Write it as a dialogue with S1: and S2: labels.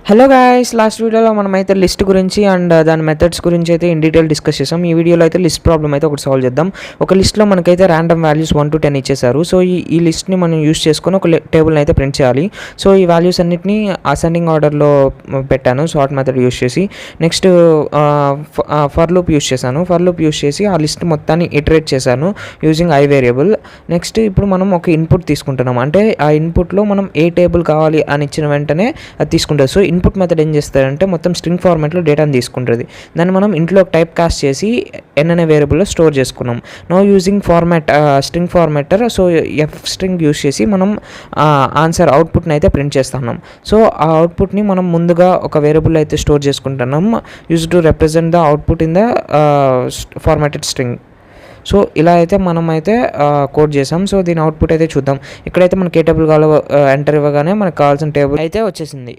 S1: Hello guys, last వీడియోలో మనమైతే list గురించి అండ్ దాని మెథడ్స్ గురించి అయితే ఇన్ డీటెయిల్ డిస్కస్ చేసాం. ఈ వీడియోలో అయితే లిస్ట్ ప్రాబ్లం అయితే ఒకటి సాల్వ్ చేద్దాం. ఒక లిస్ట్లో మనకైతే ర్యాండమ్ వాల్యూస్ 1 to 10 ఇచ్చేసారు. సో ఈ లిస్ట్ని మనం యూస్ చేసుకొని ఒక టేబుల్ని అయితే ప్రింట్ చేయాలి. సో ఈ వాల్యూస్ అన్నిటిని అసెండింగ్ ఆర్డర్లో పెట్టాను సార్ట్ మెథడ్ యూస్ చేసి. నెక్స్ట్ ఫర్ లూప్ యూస్ చేశాను. ఫర్ లూప్ యూస్ చేసి ఆ లిస్ట్ మొత్తాన్ని ఇటరేట్ చేశాను యూజింగ్ ఐ వేరియబుల్. నెక్స్ట్ ఇప్పుడు మనం ఒక ఇన్పుట్ తీసుకుంటున్నాం. అంటే ఆ ఇన్పుట్లో మనం ఏ టేబుల్ కావాలి అని ఇచ్చిన వెంటనే అది తీసుకుంటారు. సో ఇన్పుట్ మెథడ్ ఏం చేస్తారంటే మొత్తం స్ట్రింగ్ ఫార్మాట్లో డేటాని తీసుకుంటుంది. దాన్ని మనం ఇంట్లో టైప్ కాస్ట్ చేసి ఎన్ అనే వేరియబుల్లో స్టోర్ చేసుకున్నాం. No using string formatter. So F string use చేసి మనం ఆన్సర్ అవుట్పుట్ని అయితే ప్రింట్ చేస్తున్నాం. సో ఆ అవుట్పుట్ని మనం ముందుగా ఒక వేరియబుల్ అయితే స్టోర్ చేసుకుంటున్నాం use to represent the output in the formatted string. So ఇలా అయితే మనం అయితే కోడ్ చేసాం. సో దీని అవుట్పుట్ అయితే చూద్దాం. ఇక్కడైతే మనకి ఏ టేబుల్ కావాలో ఎంటర్ ఇవ్వగానే మనకు కావాల్సిన టేబుల్ అయితే వచ్చేసింది.